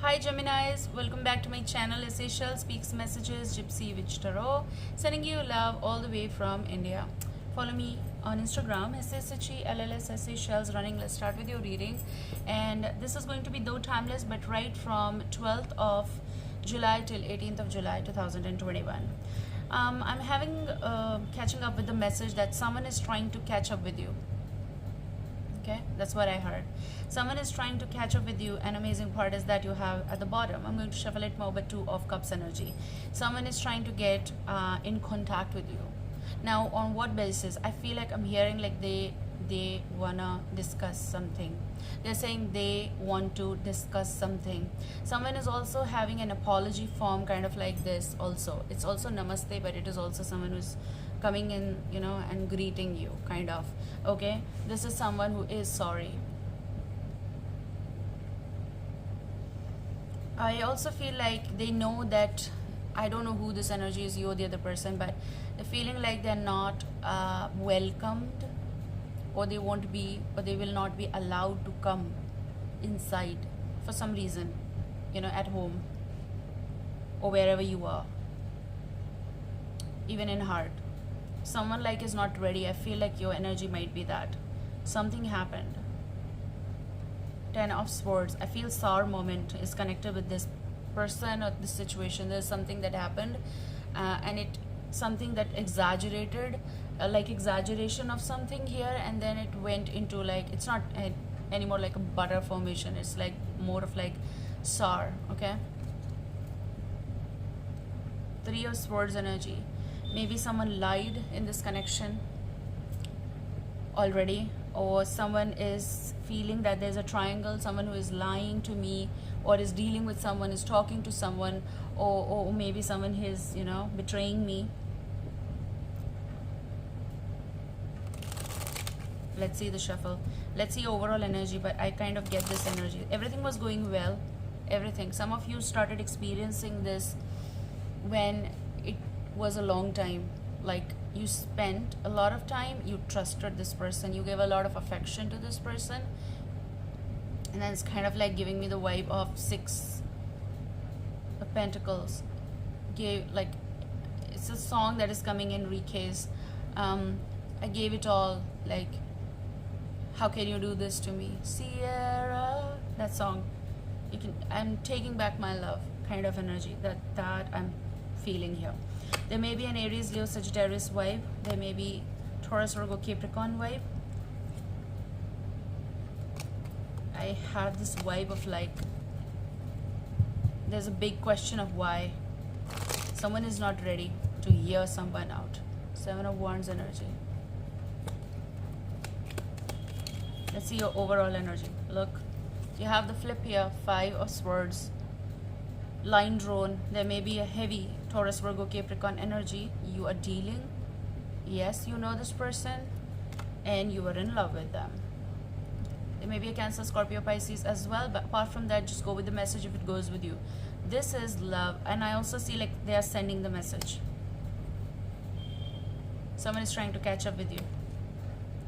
Hi Geminis, welcome back to my channel Essential Speaks Messages Gypsy Witch Tarot, sending you love all the way from India. Follow me on Instagram SSHELLS Shells Running. Let's start with your reading, and this is going to be though timeless, but right from 12th of July till 18th of July 2021. I'm having catching up with the message that someone is trying to catch up with you. Okay, that's what I heard. Someone is trying to catch up with you. An amazing part is that you have at the bottom, I'm going to shuffle it more, but 2 of Cups energy. Someone is trying to get in contact with you. Now, on what basis? I feel like I'm hearing like they wanna discuss something. They're saying they want to discuss something. Someone is also having an apology form, kind of like this. Also, it's also namaste, but it is also someone who's coming in, you know, and greeting you, kind of. Okay, this is someone who is sorry. I also feel like they know that, I don't know who this energy is, you or the other person, but they're feeling like they're not welcomed, or they won't be, or they will not be allowed to come inside for some reason, you know, at home or wherever you are, even in heart. Someone like is not ready. I feel like your energy might be that something happened. 10 of Swords. I feel sour moment is connected with this person or this situation. There's something that happened, and it something that exaggerated, like exaggeration of something here, and then it went into like, it's not anymore like a butter formation. It's like more of like sour. Okay, 3 of Swords energy. Maybe someone lied in this connection already, or someone is feeling that there's a triangle, someone who is lying to me, or is dealing with someone, is talking to someone, or maybe someone is, you know, betraying me. Let's see the shuffle. Let's see overall energy, but I kind of get this energy. Everything was going well. Everything. Some of you started experiencing this when it was a long time. Like, you spent a lot of time, you trusted this person, you gave a lot of affection to this person, and then it's kind of like giving me the vibe of 6 of Pentacles. Like, it's a song that is coming in recase. I gave it all, like, how can you do this to me, Sierra, that song. I'm taking back my love, kind of energy that I'm feeling here. There may be an Aries, Leo, Sagittarius vibe. There may be Taurus, Virgo, Capricorn vibe. I have this vibe of like, there's a big question of why. Someone is not ready to hear someone out. 7 of Wands energy. Let's see your overall energy. Look, you have the flip here, 5 of Swords. Line drawn. There may be a heavy Taurus, Virgo, Capricorn energy. You are dealing. Yes, you know this person and you are in love with them. There may be a Cancer, Scorpio, Pisces as well, but apart from that, just go with the message if it goes with you. This is love, and I also see like they are sending the message. Someone is trying to catch up with you.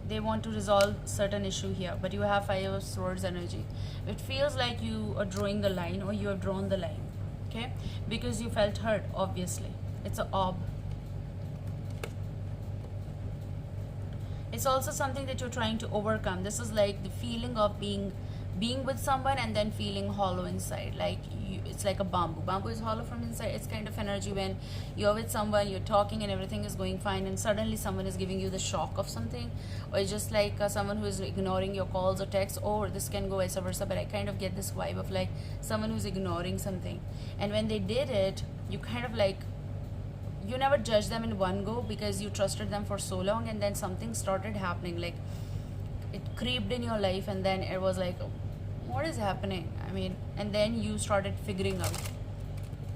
They want to resolve certain issue here, but you have 5 of Swords energy. It feels like you are drawing the line, or you have drawn the line. Okay, because you felt hurt, obviously. It's an orb. It's also something that you're trying to overcome. This is like the feeling of being with someone and then feeling hollow inside. Like it's like a bamboo is hollow from inside. It's kind of energy when you're with someone, you're talking and everything is going fine, and suddenly someone is giving you the shock of something, or it's just like someone who is ignoring your calls or texts, or this can go vice versa, but I kind of get this vibe of like someone who's ignoring something, and when they did it, you kind of like, you never judge them in one go because you trusted them for so long, and then something started happening, like it creeped in your life, and then it was like, what is happening? I mean, and then you started figuring out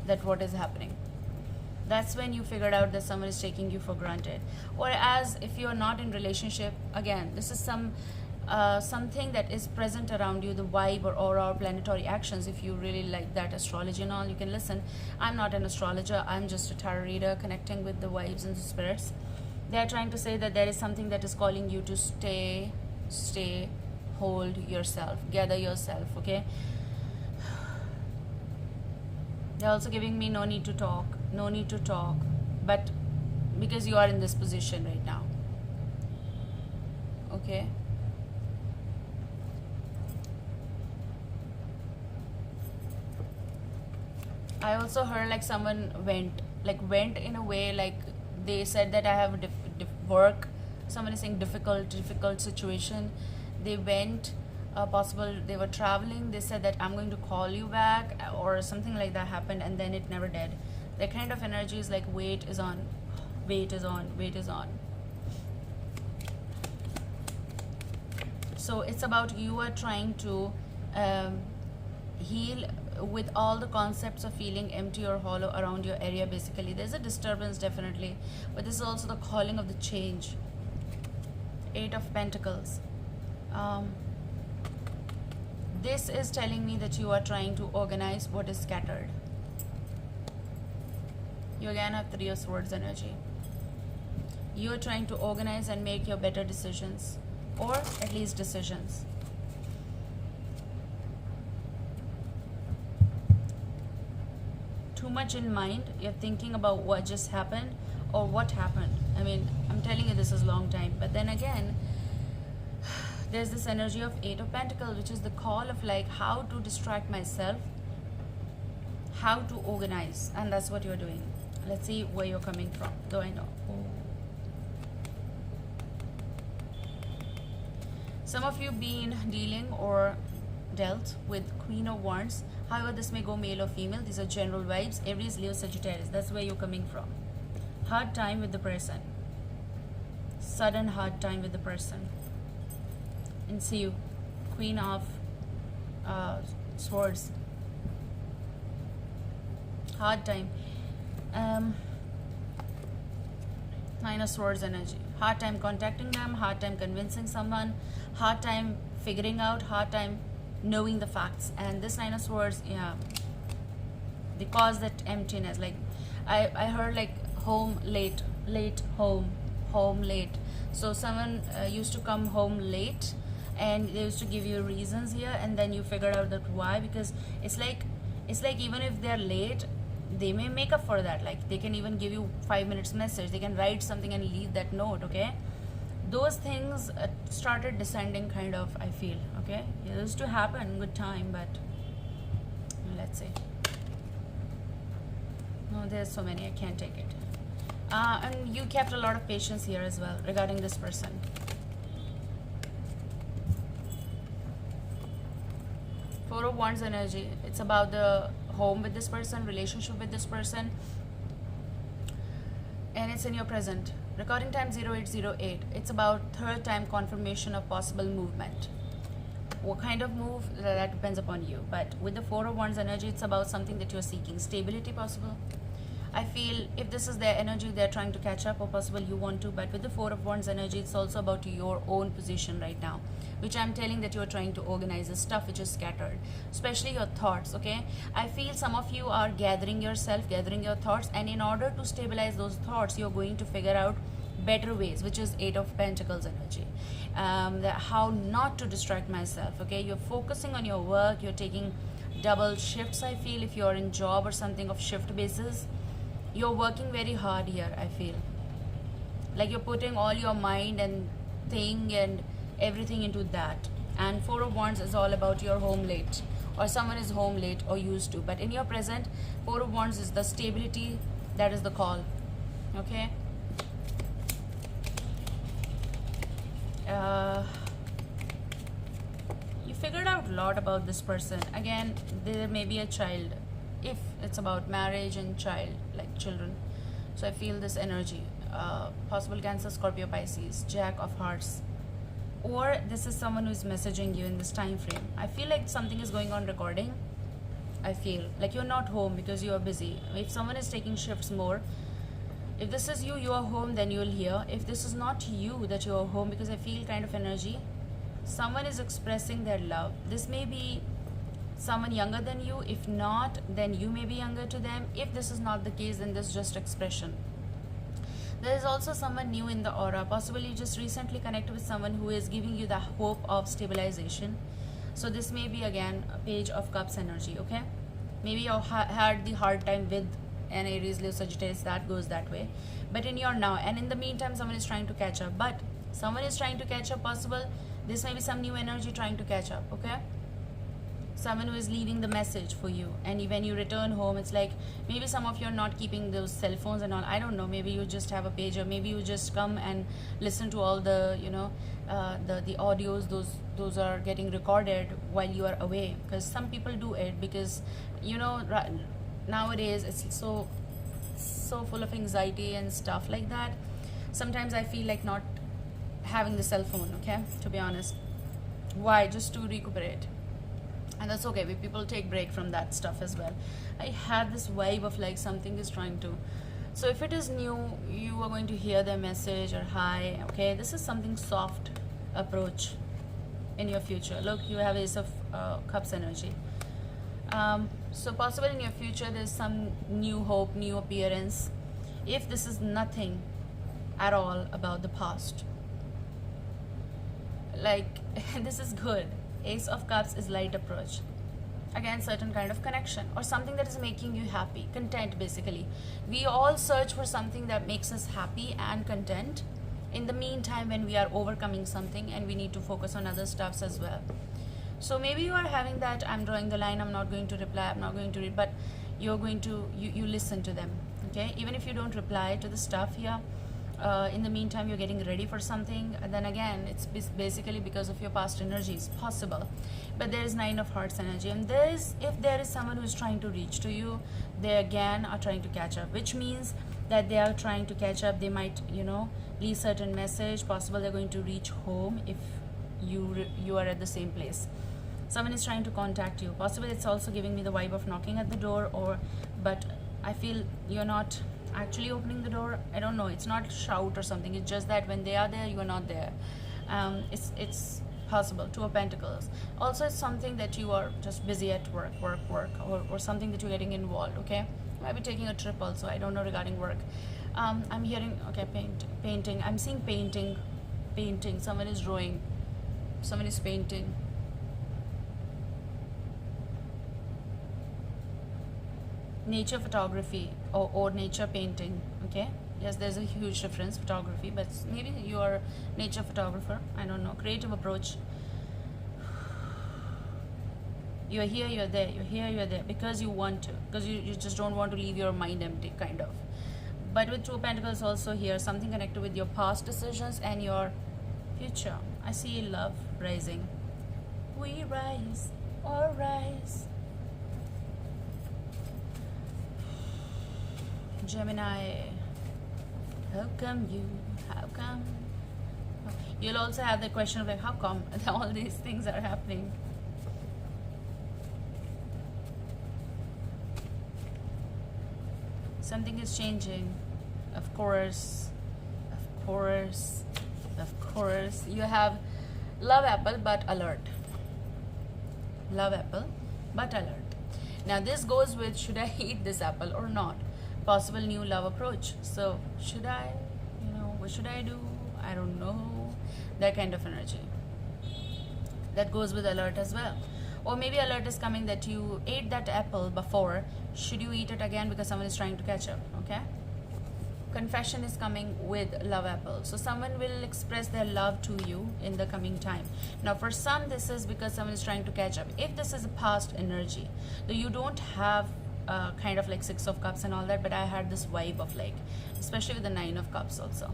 that what is happening. That's when you figured out that someone is taking you for granted. Or as if you're not in relationship, again, this is something that is present around you, the vibe or aura or planetary actions. If you really like that astrology and all, you can listen. I'm not an astrologer, I'm just a tarot reader connecting with the vibes and the spirits. They are trying to say that there is something that is calling you to stay, hold yourself, gather yourself. Okay, They're also giving me no need to talk, no need to talk, but because you are in this position right now. Okay. I also heard like someone went in a way, like they said that I have work. Someone is saying difficult situation. They went, possible they were traveling. They said that I'm going to call you back, or something like that happened, and then it never did. That kind of energy is like weight is on, weight is on, weight is on. So it's about you are trying to heal with all the concepts of feeling empty or hollow around your area. Basically there's a disturbance definitely, but this is also the calling of the change. 8 of Pentacles. This is telling me that you are trying to organize what is scattered. You again have 3 of Swords energy. You are trying to organize and make your better decisions, or at least decisions. Too much in mind, you're thinking about what just happened or what happened. I mean, I'm telling you this is long time, but then again there's this energy of 8 of Pentacles, which is the call of like how to distract myself, how to organize, and that's what you're doing. Let's see where you're coming from, though I know. Some of you been dealing or dealt with Queen of Wands. However, this may go male or female. These are general vibes. Aries, Leo, Sagittarius. That's where you're coming from. Hard time with the person. Sudden hard time with the person. And see you. Queen of Swords. Hard time. 9 of Swords energy. Hard time contacting them. Hard time convincing someone. Hard time figuring out. Hard time knowing the facts. And this 9 of Swords, yeah, they cause that emptiness. Like I heard like home late, late home, home late. So someone used to come home late, and they used to give you reasons here, and then you figured out that why. Because it's like even if they're late, they may make up for that. Like they can even give you 5 minutes message, they can write something and leave that note. Okay, those things started descending, kind of, I feel. Okay, it used to happen good time, but let's see. No, there's so many, I can't take it. And you kept a lot of patience here as well regarding this person. Four of Wands energy. It's about the home with this person, relationship with this person, and it's in your present. Recording time 0808. It's about third time confirmation of possible movement. What kind of move, that depends upon you. But with the Four of Wands energy, it's about something that you're seeking. Stability possible. I feel if this is their energy, they're trying to catch up, or possible you want to. But with the Four of Wands energy, it's also about your own position right now, which I'm telling that you're trying to organize the stuff which is scattered, especially your thoughts. Okay, I feel some of you are gathering yourself, gathering your thoughts, and in order to stabilize those thoughts, you're going to figure out better ways, which is 8 of Pentacles energy. How not to distract myself. Okay, you're focusing on your work, you're taking double shifts. I feel if you're in job or something of shift basis, you're working very hard here. I feel like you're putting all your mind and thing and everything into that. And Four of Wands is all about your home late, or someone is home late or used to. But in your present, Four of Wands is the stability, that is the call. Okay, you figured out a lot about this person. Again, there may be a child, if it's about marriage and child, like children. So I feel this energy. Possible Cancer, Scorpio, Pisces, Jack of Hearts. Or this is someone who is messaging you in this time frame. I feel like something is going on recording. I feel like you're not home because you are busy. If someone is taking shifts more, if this is you, you are home, then you'll hear. If this is not you, that you are home, because I feel kind of energy. Someone is expressing their love. This may be someone younger than you. If not, then you may be younger to them. If this is not the case, then this is just expression. There is also someone new in the aura. Possibly you just recently connected with someone who is giving you the hope of stabilization. So this may be again a Page of Cups energy. Okay, Maybe you had the hard time with an Aries, Leo, Sagittarius, that goes that way. But in your now, and in the meantime, someone is trying to catch up. But someone is trying to catch up, possible. This may be some new energy trying to catch up, okay? Someone who is leaving the message for you, and when you return home, it's like maybe some of you are not keeping those cell phones and all, I don't know, maybe you just have a pager, maybe you just come and listen to all the, you know, the audios, those are getting recorded while you are away, because some people do it because, you know, nowadays it's so full of anxiety and stuff like that. Sometimes I feel like not having the cell phone, okay, to be honest. Why? Just to recuperate. And that's okay, people take break from that stuff as well. I had this vibe of like something is trying to, so if it is new, you are going to hear their message or hi, okay, this is something soft approach in your future. Look, you have Ace of Cups energy. So possible in your future there's some new hope, new appearance, if this is nothing at all about the past. Like this is good. Ace of Cups is light approach. Again, certain kind of connection or something that is making you happy, content basically. We all search for something that makes us happy and content. In the meantime, when we are overcoming something and we need to focus on other stuffs as well. So maybe you are having that, I'm drawing the line, I'm not going to reply, I'm not going to read, but you're going to, you listen to them, okay? Even if you don't reply to the stuff here, in the meantime you're getting ready for something, and then again it's basically because of your past energies, possible. But there is Nine of Hearts energy, and if there is someone who is trying to reach to you, they again are trying to catch up, which means that they are trying to catch up. They might, you know, leave certain message, possible they're going to reach home if you are at the same place. Someone is trying to contact you, possible it's also giving me the vibe of knocking at the door, or but I feel you're not actually opening the door. I don't know, it's not shout or something, it's just that when they are there, you are not there. It's possible. Two of Pentacles. Also, it's something that you are just busy at work, or something that you're getting involved, okay? You might be taking a trip also, I don't know, regarding work. I'm hearing, okay, painting. I'm seeing painting. Someone is drawing, someone is painting. Nature photography or nature painting, okay? Yes, there's a huge difference, photography, but maybe you are nature photographer, I don't know. Creative approach. You're here, you're there, you're here, you're there, because you want to, because you just don't want to leave your mind empty, kind of. But with Two of Pentacles also here, something connected with your past decisions and your future. I see love rising. We rise, or rise. Gemini, how come? You'll also have the question of like, how come all these things are happening? Something is changing, of course. You have love apple but alert. Love apple but alert. Now this goes with, should I eat this apple or not? Possible new love approach. So should I, what should I do? I don't know. That kind of energy. That goes with alert as well. Or maybe alert is coming that you ate that apple before. Should you eat it again because someone is trying to catch up, okay? Confession is coming with love apple. So someone will express their love to you in the coming time. Now for some, this is because someone is trying to catch up. If this is a past energy, though you don't have kind of like Six of Cups and all that, but I had this vibe of like, especially with the Nine of Cups also.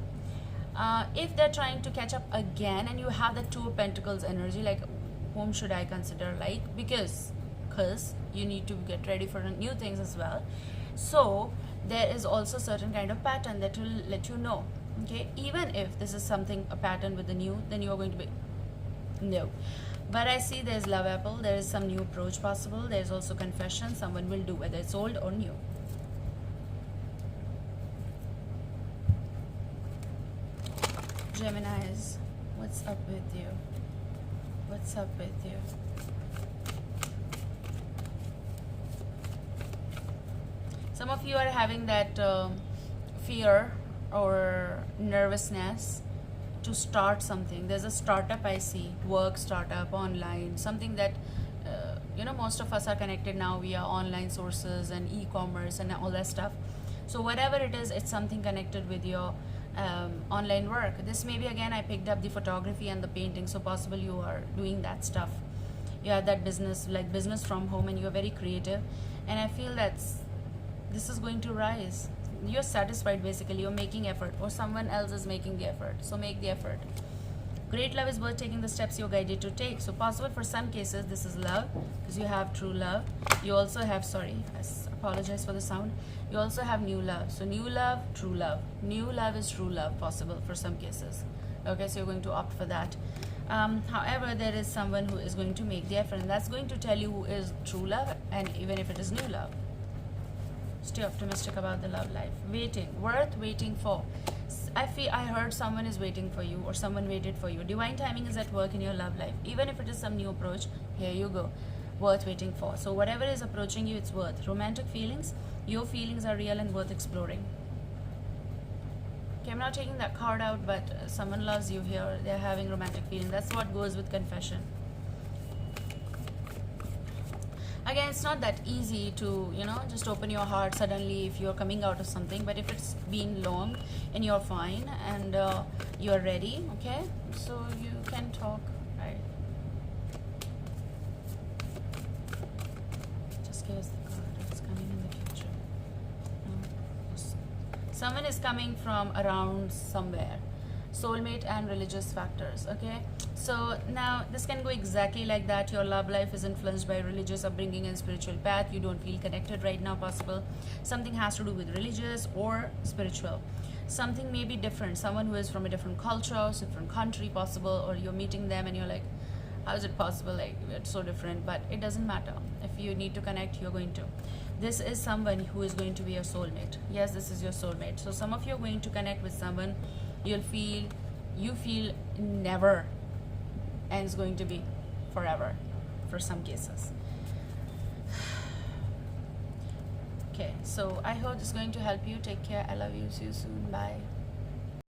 If they're trying to catch up again and you have the Two of Pentacles energy, like whom should I consider, like, because you need to get ready for new things as well. So there is also certain kind of pattern that will let you know, okay? Even if this is something, a pattern with the new, then you are going to be no. But I see there's love apple, there is some new approach possible, there's also confession someone will do, whether it's old or new. Geminis, what's up with you? What's up with you? Some of you are having that fear or nervousness to start something. There's a startup I see, work startup, online, something that you know, most of us are connected now via online sources and e-commerce and all that stuff. So whatever it is, it's something connected with your online work. This maybe, again, I picked up the photography and the painting, so possible you are doing that stuff. You have that business, like business from home, and you're very creative, and I feel that this is going to rise. You're satisfied, basically. You're making effort, or someone else is making the effort, so make the effort. Great love is worth taking the steps you're guided to take. So possible for some cases this is love, because you have true love. You also have, sorry, I apologize for the sound. You also have new love. So new love, true love. New love is true love, possible for some cases. Okay, so you're going to opt for that. However, there is someone who is going to make the effort, and that's going to tell you who is true love, and even if it is new love. Stay optimistic about the love life. Waiting, worth waiting for. I heard someone is waiting for you, or someone waited for you. Divine timing is at work in your love life. Even if it is some new approach, here you go. Worth waiting for. So whatever is approaching you, it's worth. Romantic feelings, your feelings are real and worth exploring. Okay, I'm not taking that card out, but someone loves you here. They're having romantic feelings. That's what goes with confession. Again, it's not that easy to, you know, just open your heart suddenly if you're coming out of something, but if it's been long and you're fine and you're ready, okay, so you can talk, right? Just give us the card. It's coming in the future. No. Someone is coming from around somewhere. Soulmate and religious factors. Okay, so now this can go exactly like that. Your love life is influenced by religious upbringing and spiritual path. You don't feel connected right now, possible. Something has to do with religious or spiritual. Something may be different. Someone who is from a different culture, different country, possible, or you're meeting them and you're like, how is it possible? Like, it's so different, but it doesn't matter. If you need to connect, you're going to. This is someone who is going to be your soulmate. Yes, this is your soulmate. So some of you are going to connect with someone you feel never, and it's going to be forever for some cases. Okay, so I hope this is going to help you. Take care. I love you. See you soon. Bye.